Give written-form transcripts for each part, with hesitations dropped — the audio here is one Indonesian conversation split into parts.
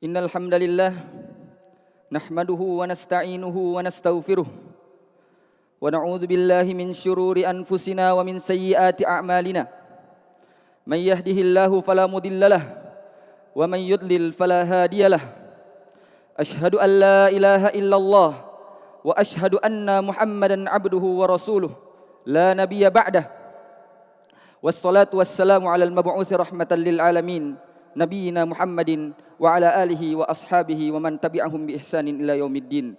Innal hamdalillah nahmaduhu wa nasta'inuhu wa nastaghfiruh wa na'udzu billahi min syururi anfusina wa min sayyiati a'malina. May yahdihillahu fala mudhillalah wa may yudlil fala hadiyalah. Asyhadu an la ilaha illallah wa asyhadu anna Muhammadan abduhu wa rasuluh la nabiyya ba'dah. Wassalatu wassalamu alal mab'uutsi rahmatan lil alamin nabiyina Muhammadin wa ala alihi wa ashabihi wa man tabi'ahum bi ihsanin ila yaumiddin.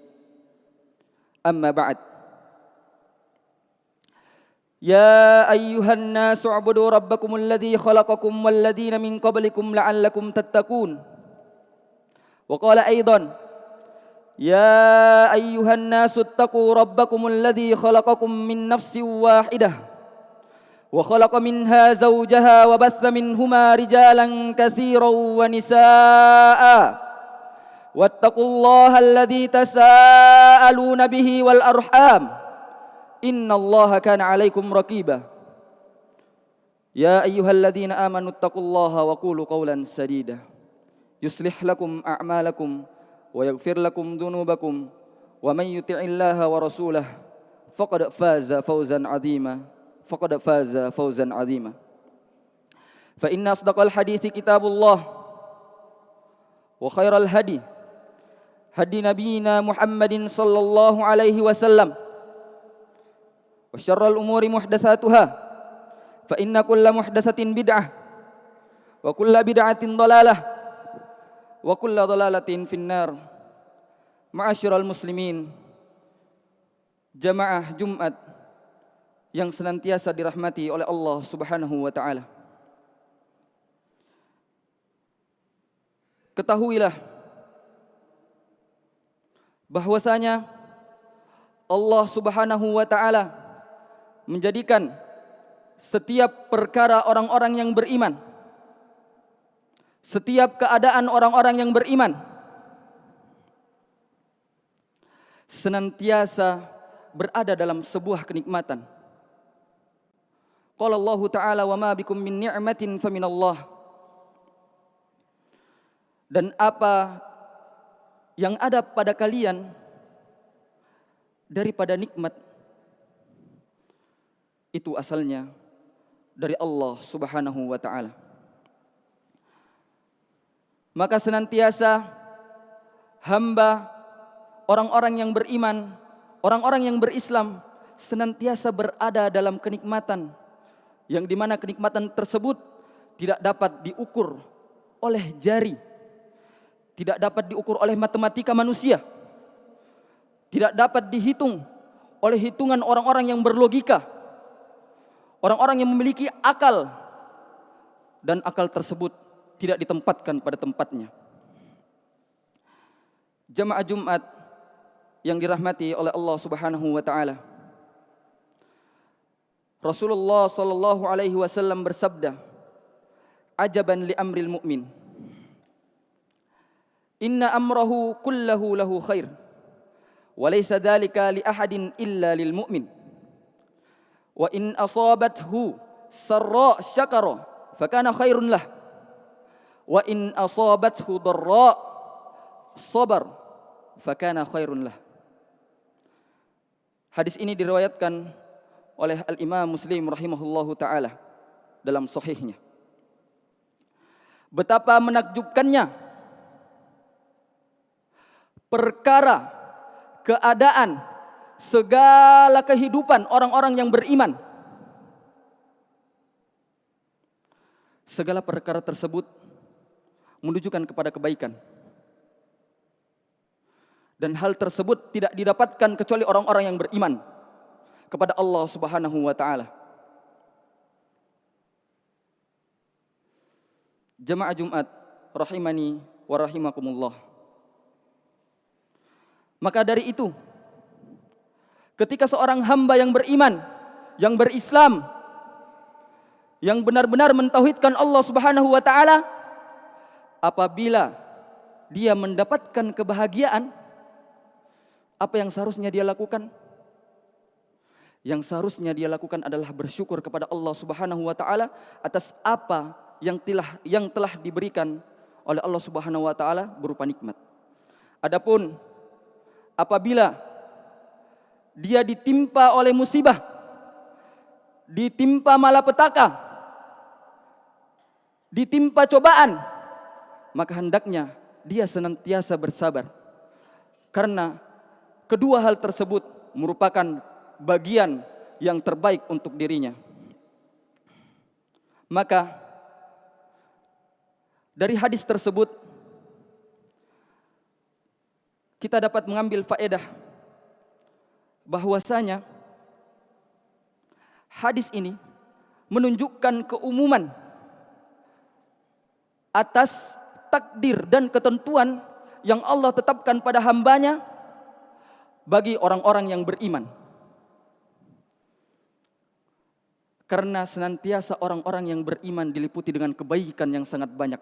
Amma ba'd. Ya ayyuhan nasu u'budu rabbakumul ladzi khalaqakum wal ladzina min qablikum la'allakum tattaqun. Wa qala aidan ya ayyuhan nasu ittaqu rabbakumul ladzi khalaqakum min nafsin wahidah wa khalaqa minha zawjaha wa batha minhuma rijalan katsiran wa nisaa wattaqullaha alladzi tasaaluna bihi wal arham innallaha kana 'alaikum raqiba. Ya ayyuhalladzina amanu ittaqullaha wa qulu qawlan sadida yuslih lakum a'malakum wa yaghfir lakum dhunubakum wa man yuti'illaha wa rasulahu faqad faza fawzan 'azima. فقد فاز فوزا عظيما. فإن أصدق الحديث كتاب الله وخير الهدي هدي نبينا محمد صلى الله عليه وسلم وشر الأمور محدثاتها فإن كل محدثة بدعة وكل بدعة ضلالة وكل ضلالة في النار. معاشر المسلمين, jamaah Jumat yang senantiasa dirahmati oleh Allah Subhanahu wa taala. Ketahuilah bahwasanya Allah Subhanahu wa taala menjadikan setiap perkara orang-orang yang beriman, setiap keadaan orang-orang yang beriman senantiasa berada dalam sebuah kenikmatan. Qala Allah Ta'ala wa ma bikum min ni'matin faminallah. Dan apa yang ada pada kalian daripada nikmat itu asalnya dari Allah Subhanahu wa taala. Maka senantiasa hamba, orang-orang yang beriman, orang-orang yang berislam senantiasa berada dalam kenikmatan yang dimana kenikmatan tersebut tidak dapat diukur oleh jari, tidak dapat diukur oleh matematika manusia, tidak dapat dihitung oleh hitungan orang-orang yang berlogika, orang-orang yang memiliki akal, dan akal tersebut tidak ditempatkan pada tempatnya. Jamaah Jumat yang dirahmati oleh Allah Subhanahu wa taala, Rasulullah sallallahu alaihi wasallam bersabda, "Ajaban li amril mu'min. Inna amrahu kullahu lahu khair, wa laysa dzalika li ahadin illa lil mu'min. Wa in asabathu sarra syakara, fakana khairun lah. Wa in asabathu dharra sabar, fakana khairun lah." Hadis ini diriwayatkan oleh Al-Imam Muslim rahimahullahu ta'ala dalam sahihnya. Betapa menakjubkannya perkara, keadaan, segala kehidupan orang-orang yang beriman. Segala perkara tersebut menunjukkan kepada kebaikan. Dan hal tersebut tidak didapatkan kecuali orang-orang yang beriman kepada Allah Subhanahu wa taala. Jamaah Jumat rahimani wa rahimakumullah. Maka dari itu, ketika seorang hamba yang beriman, yang berislam, yang benar-benar mentauhidkan Allah Subhanahu wa taala, apabila dia mendapatkan kebahagiaan, apa yang seharusnya dia lakukan? Yang seharusnya dia lakukan adalah bersyukur kepada Allah Subhanahu wa taala atas apa yang telah diberikan oleh Allah Subhanahu wa taala berupa nikmat. Adapun apabila dia ditimpa oleh musibah, ditimpa malapetaka, ditimpa cobaan, maka hendaknya dia senantiasa bersabar. Karena kedua hal tersebut merupakan bagian yang terbaik untuk dirinya. Maka dari hadis tersebut kita dapat mengambil faedah bahwasanya hadis ini menunjukkan keumuman atas takdir dan ketentuan yang Allah tetapkan pada hambanya bagi orang-orang yang beriman. Karena senantiasa orang-orang yang beriman diliputi dengan kebaikan yang sangat banyak.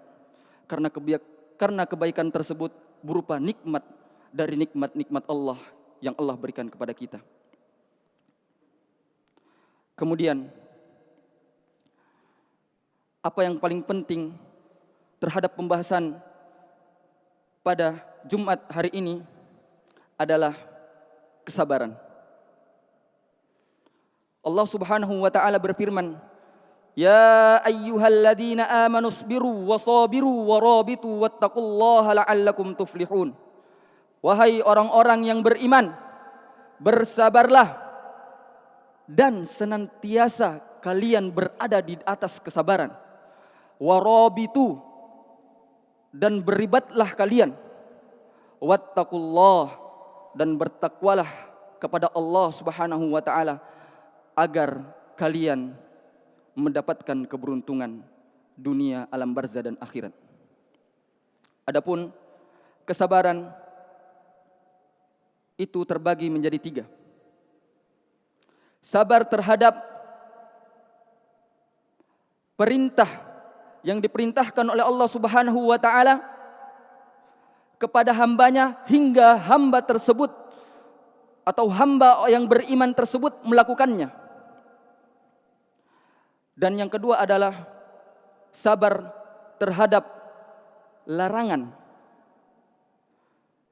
Karena kebaikan tersebut berupa nikmat dari nikmat-nikmat Allah yang Allah berikan kepada kita. Kemudian, apa yang paling penting terhadap pembahasan pada Jumat hari ini adalah kesabaran. Allah Subhanahu wa taala berfirman, "Ya ayyuhalladzina amanu sabiru wasabiru warabitu wattaqullaha la'allakum tuflihun." Wahai orang-orang yang beriman, bersabarlah dan senantiasa kalian berada di atas kesabaran. Warabitu, dan beribatlah kalian. Wattaqullah, dan bertakwalah kepada Allah Subhanahu wa taala agar kalian mendapatkan keberuntungan dunia, alam barzah dan akhirat. Adapun kesabaran itu terbagi menjadi 3. Sabar terhadap perintah yang diperintahkan oleh Allah Subhanahu wa taala kepada hambanya hingga hamba tersebut atau hamba yang beriman tersebut melakukannya. Dan yang kedua adalah sabar terhadap larangan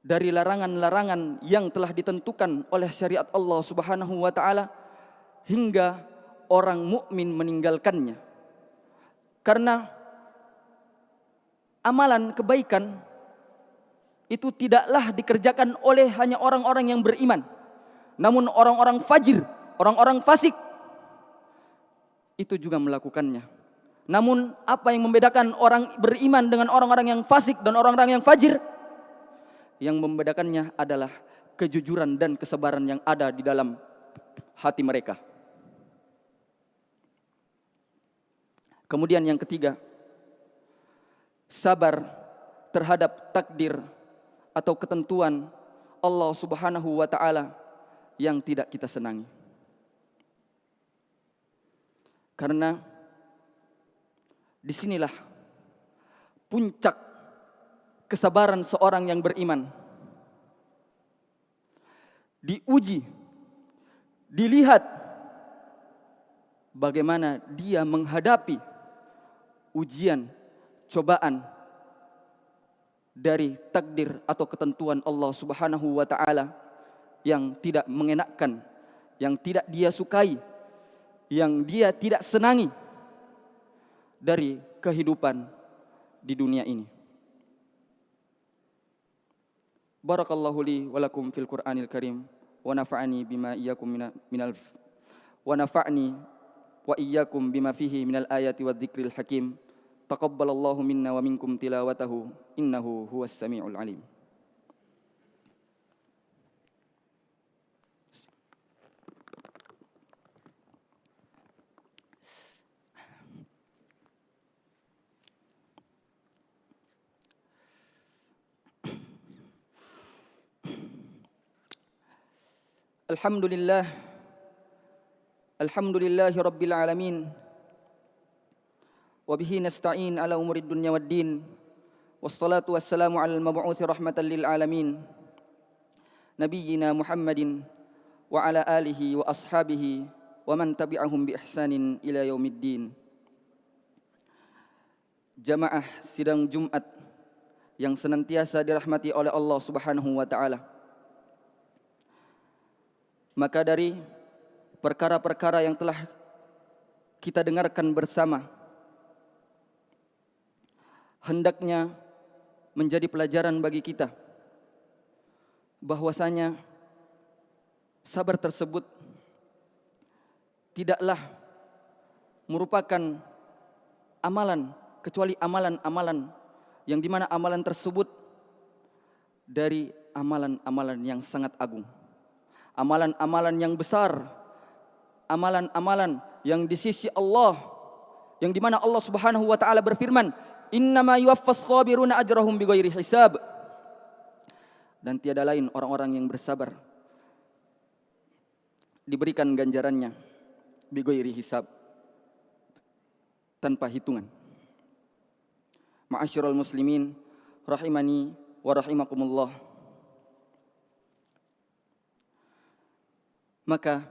dari larangan-larangan yang telah ditentukan oleh syariat Allah Subhanahu wa taala hingga orang mukmin meninggalkannya. Karena amalan kebaikan itu tidaklah dikerjakan oleh hanya orang-orang yang beriman, namun orang-orang fajir, orang-orang fasik itu juga melakukannya. Namun apa yang membedakan orang beriman dengan orang-orang yang fasik dan orang-orang yang fajir? Yang membedakannya adalah kejujuran dan kesabaran yang ada di dalam hati mereka. Kemudian yang ketiga, sabar terhadap takdir atau ketentuan Allah Subhanahu wa taala yang tidak kita senangi. Karena disinilah puncak kesabaran seorang yang beriman. Diuji, dilihat bagaimana dia menghadapi ujian, cobaan dari takdir atau ketentuan Allah Subhanahu wa taala yang tidak mengenakkan, yang tidak dia sukai, yang dia tidak senangi dari kehidupan di dunia ini. Barakallahu li wa lakum fil Qur'anil Karim wa nafa'ani bima iyyakum minal wa nafa'ni wa iyyakum bima fihi minal ayati wadh-dhikril hakim. Taqabbalallahu minna wa minkum tilawatahu innahu huwas samiul alim. Alhamdulillahi rabbil alamin. Wa bihi nasta'in ala umurid dunya waddin. Wassalatu wassalamu ala al-mab'uthi rahmatan lil alamin. Nabiyyina Muhammadin wa ala alihi wa ashabihi wa man tabi'ahum bi ihsanin ila yaumiddin. Jamaah sidang Jumat yang senantiasa dirahmati oleh Allah Subhanahu wa taala. Maka dari perkara-perkara yang telah kita dengarkan bersama, hendaknya menjadi pelajaran bagi kita bahwasanya sabar tersebut tidaklah merupakan amalan kecuali amalan-amalan yang dimana amalan tersebut dari amalan-amalan yang sangat agung, amalan-amalan yang besar, amalan-amalan yang di sisi Allah, yang dimana Allah Subhanahu wa taala berfirman, innama yuwaffas sabiruna ajrahum bighairi hisab. Dan tiada lain orang-orang yang bersabar diberikan ganjarannya bighairi hisab, tanpa hitungan. Ma'asyiral muslimin rahimani wa rahimakumullah. Maka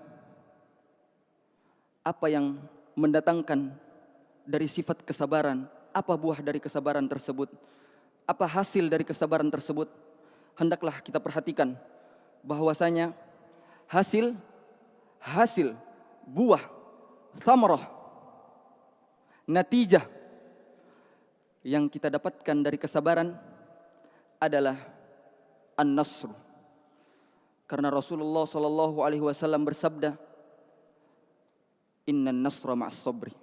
apa yang mendatangkan dari sifat kesabaran, apa buah dari kesabaran tersebut, apa hasil dari kesabaran tersebut, hendaklah kita perhatikan bahwasanya hasil buah, samarah, natijah yang kita dapatkan dari kesabaran adalah an-nasr. Karena Rasulullah sallallahu alaihi wasallam bersabda, innan nasra ma'as sabri.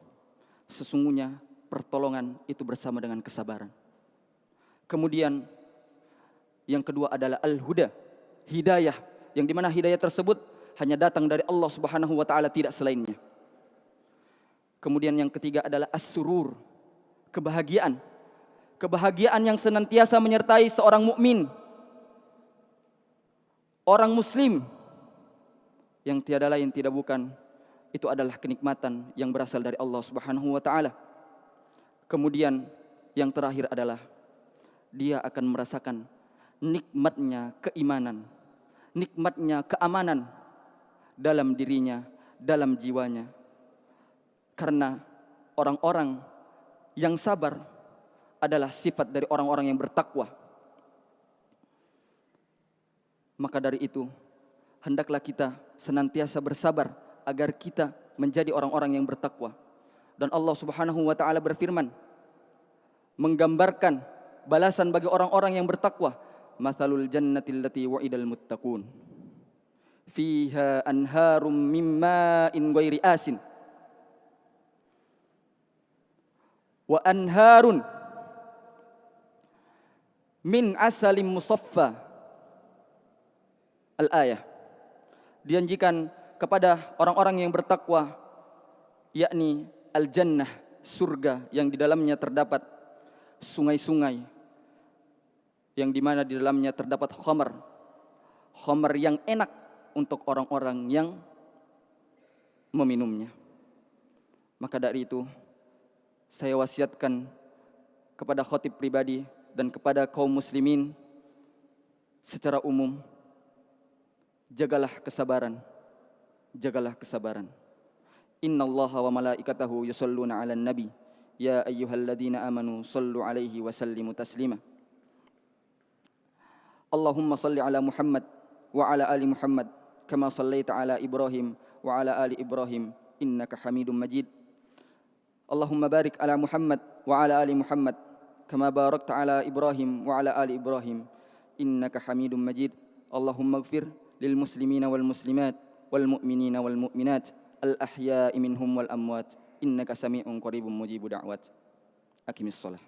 Sesungguhnya pertolongan itu bersama dengan kesabaran. Kemudian yang kedua adalah al-huda, hidayah, yang dimana hidayah tersebut hanya datang dari Allah Subhanahu wa taala, tidak selainnya. Kemudian yang ketiga adalah as-surur, kebahagiaan. Kebahagiaan yang senantiasa menyertai seorang mukmin, orang muslim, yang tiada lain tidak bukan itu adalah kenikmatan yang berasal dari Allah Subhanahu wa taala. Kemudian yang terakhir adalah dia akan merasakan nikmatnya keimanan, nikmatnya keamanan dalam dirinya, dalam jiwanya. Karena orang-orang yang sabar adalah sifat dari orang-orang yang bertakwa. Maka dari itu, hendaklah kita senantiasa bersabar agar kita menjadi orang-orang yang bertakwa. Dan Allah Subhanahu wa taala berfirman menggambarkan balasan bagi orang-orang yang bertakwa, matsalul jannatil lati wa'idal muttaqun fiha anharum mim ma'in ghairi asin wa anharun min asalim musaffa. Al-ayah. Dijanjikan kepada orang-orang yang bertakwa, yakni al-jannah, surga yang di dalamnya terdapat sungai-sungai, yang di mana di dalamnya terdapat khamar yang enak untuk orang-orang yang meminumnya. Maka dari itu saya wasiatkan kepada khatib pribadi dan kepada kaum muslimin secara umum, jagalah kesabaran. Jagalah kesabaran. Innallaha wa malaikatahu yusholluna 'alan nabi ya ayyuhalladzina amanu shallu 'alaihi wa sallimu taslima. Allahumma shalli 'ala Muhammad wa 'ala ali Muhammad kama shallaita 'ala Ibrahim wa 'ala ali Ibrahim innaka Hamidum Majid. Allahumma barik 'ala Muhammad wa 'ala ali Muhammad kama barakta 'ala Ibrahim wa 'ala ali Ibrahim innaka Hamidum Majid. Allahumma ighfir lil muslimina wal muslimat wal mu'minina wal mu'minat al ahya'i minhum wal amwat innaka sami'un qaribun mujibud da'wat. Aqimis shalah.